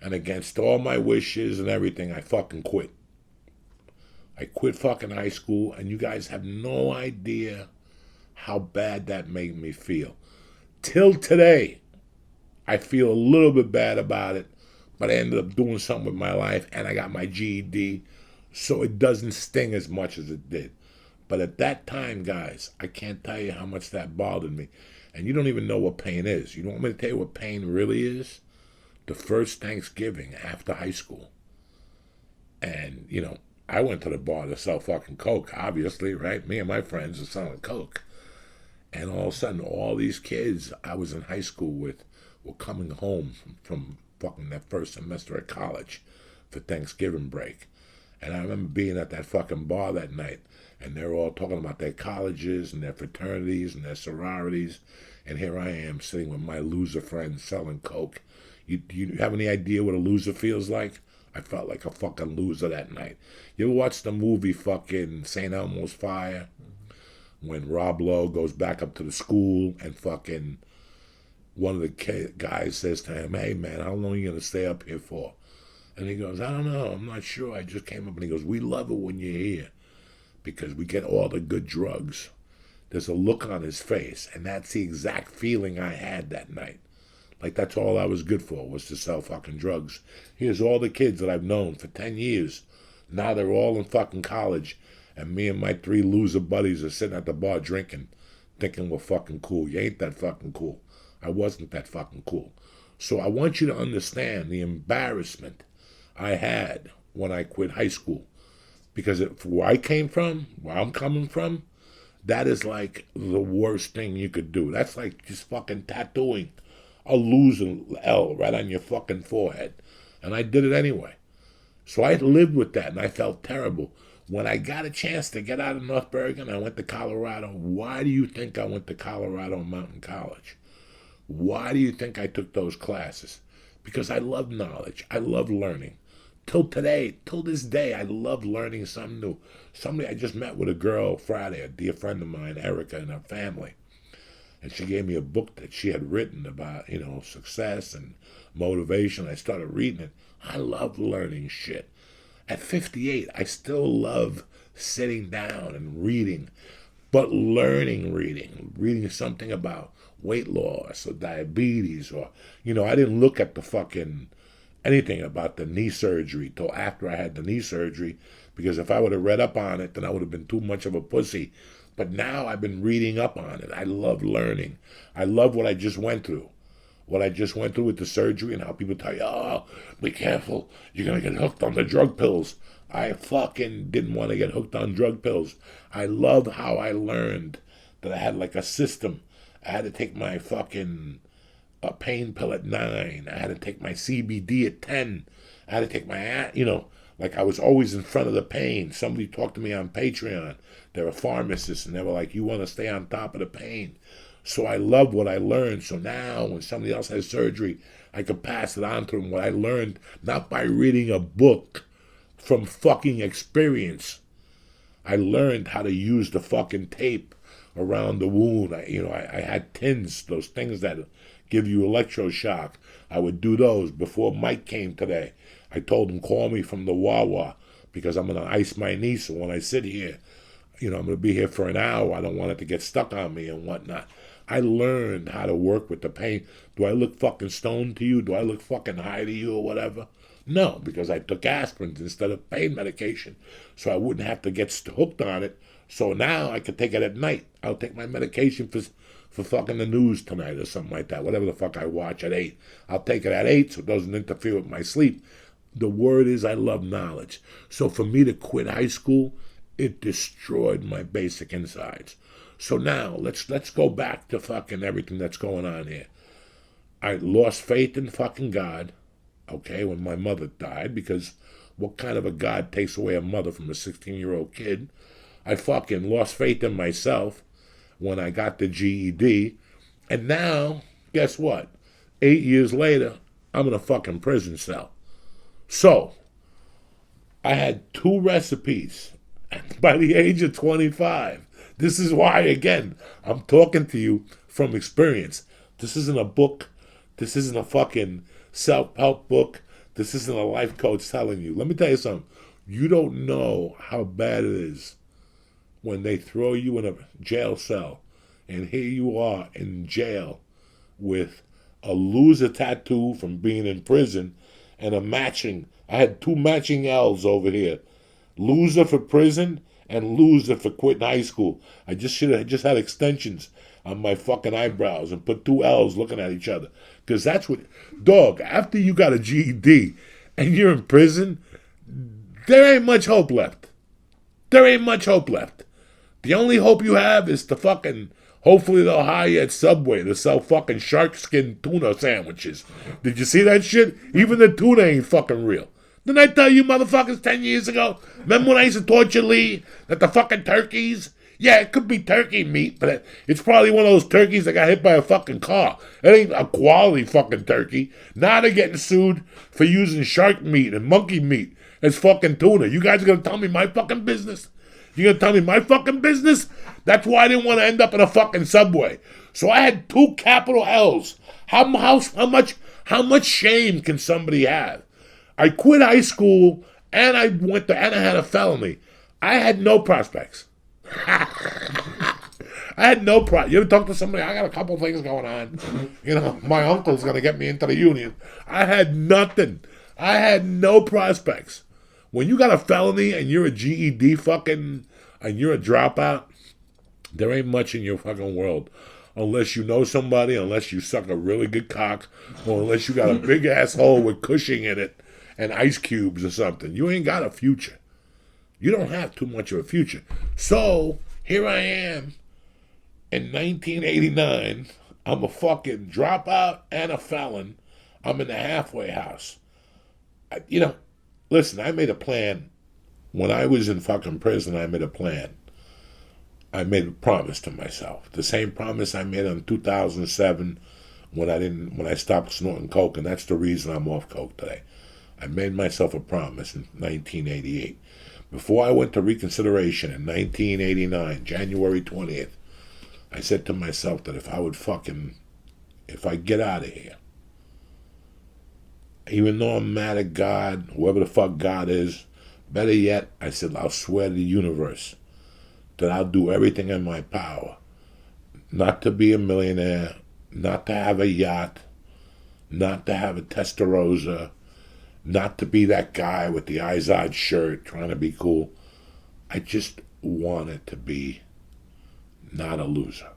And against all my wishes and everything, I fucking quit. I quit fucking high school, and you guys have no idea how bad that made me feel. Till today, I feel a little bit bad about it, but I ended up doing something with my life, and I got my GED, so it doesn't sting as much as it did. But at that time, guys, I can't tell you how much that bothered me. And you don't even know what pain is. You don't want me to tell you what pain really is? The first Thanksgiving after high school. And, I went to the bar to sell fucking coke, obviously, right? Me and my friends are selling coke. And all of a sudden, all these kids I was in high school with were coming home from fucking that first semester at college for Thanksgiving break. And I remember being at that fucking bar that night, and they're all talking about their colleges and their fraternities and their sororities. And here I am sitting with my loser friends selling coke. Do you have any idea what a loser feels like? I felt like a fucking loser that night. You ever watch the movie fucking St. Elmo's Fire? When Rob Lowe goes back up to the school and fucking one of the guys says to him, "Hey man, how long are you going to stay up here for?" And he goes, "I don't know, I'm not sure, I just came up." And he goes, "We love it when you're here because we get all the good drugs." There's a look on his face, and that's the exact feeling I had that night. Like that's all I was good for, was to sell fucking drugs. Here's all the kids that I've known for 10 years. Now they're all in fucking college, and me and my 3 loser buddies are sitting at the bar drinking, thinking we're fucking cool. You ain't that fucking cool. I wasn't that fucking cool. So I want you to understand the embarrassment I had when I quit high school. Because where I came from, where I'm coming from, that is like the worst thing you could do. That's like just fucking tattooing a loser L right on your fucking forehead. And I did it anyway. So I lived with that, and I felt terrible. When I got a chance to get out of North Bergen, I went to Colorado. Why do you think I went to Colorado Mountain College? Why do you think I took those classes? Because I love knowledge. I love learning. Till today, till this day, I love learning something new. I just met with a girl Friday, a dear friend of mine, Erica, and her family. And she gave me a book that she had written about, success and motivation. I started reading it. I love learning shit. At 58, I still love sitting down and reading, but reading something about weight loss or diabetes or, I didn't look at the fucking anything about the knee surgery till after I had the knee surgery, because if I would have read up on it, then I would have been too much of a pussy. But now I've been reading up on it. I love learning. I love what I just went through. What I just went through with the surgery and how people tell you, "Oh, be careful. You're going to get hooked on the drug pills." I fucking didn't want to get hooked on drug pills. I love how I learned that I had like a system. I had to take my fucking pain pill at 9. I had to take my CBD at 10. I had to take my, like I was always in front of the pain. Somebody talked to me on Patreon. They're a pharmacist, and they were like, "You want to stay on top of the pain." So I love what I learned. So now when somebody else has surgery, I could pass it on to them, what I learned, not by reading a book, from fucking experience. I learned how to use the fucking tape around the wound. I had tins, those things that give you electroshock. I would do those before Mike came today. I told him, call me from the Wawa because I'm going to ice my knee. So when I sit here, I'm going to be here for an hour. I don't want it to get stuck on me and whatnot. I learned how to work with the pain. Do I look fucking stoned to you? Do I look fucking high to you or whatever? No, because I took aspirins instead of pain medication, so I wouldn't have to get hooked on it. So now I could take it at night. I'll take my medication for fucking the news tonight or something like that. Whatever the fuck I watch at 8. I'll take it at 8 so it doesn't interfere with my sleep. The word is I love knowledge. So for me to quit high school, it destroyed my basic insides. So now let's go back to fucking everything that's going on here. I lost faith in fucking God, okay, when my mother died, because what kind of a God takes away a mother from a 16-year-old kid? I fucking lost faith in myself when I got the GED. And now, guess what? 8 years later, I'm in a fucking prison cell. So, I had 2 recipes by the age of 25. This is why, again, I'm talking to you from experience. This isn't a book. This isn't a fucking self-help book. This isn't a life coach telling you. Let me tell you something. You don't know how bad it is when they throw you in a jail cell and here you are in jail with a loser tattoo from being in prison and a matching. I had 2 matching L's over here. Loser for prison and loser for quitting high school. I just had extensions on my fucking eyebrows and put 2 L's looking at each other. Because that's what, dog, after you got a GED and you're in prison, there ain't much hope left. There ain't much hope left. The only hope you have is to fucking, hopefully they'll hire you at Subway to sell fucking shark skin tuna sandwiches. Did you see that shit? Even the tuna ain't fucking real. Didn't I tell you motherfuckers 10 years ago? Remember when I used to torture Lee that the fucking turkeys? Yeah, it could be turkey meat, but it's probably one of those turkeys that got hit by a fucking car. It ain't a quality fucking turkey. Now they're getting sued for using shark meat and monkey meat as fucking tuna. You guys are going to tell me my fucking business? You going to tell me my fucking business? That's why I didn't want to end up in a fucking Subway. So I had 2 capital L's. How much shame can somebody have? I quit high school and I had a felony. I had no prospects. I had no You ever talk to somebody? I got a couple things going on. You know, my uncle's going to get me into the union. I had nothing. I had no prospects. When you got a felony and you're a GED and you're a dropout, there ain't much in your fucking world. Unless you know somebody, unless you suck a really good cock, or unless you got a big asshole with Cushing in it and ice cubes or something. You ain't got a future. You don't have too much of a future. So, here I am in 1989. I'm a fucking dropout and a felon. I'm in the halfway house. Listen, I made a plan. When I was in fucking prison, I made a plan. I made a promise to myself. The same promise I made in 2007 when I stopped snorting coke, and that's the reason I'm off coke today. I made myself a promise in 1988. Before I went to reconsideration in 1989, January 20th, I said to myself that if I get out of here, even though I'm mad at God, whoever the fuck God is, better yet, I said, I'll swear to the universe that I'll do everything in my power not to be a millionaire, not to have a yacht, not to have a Testarossa, not to be that guy with the Izod shirt trying to be cool. I just wanted to be not a loser.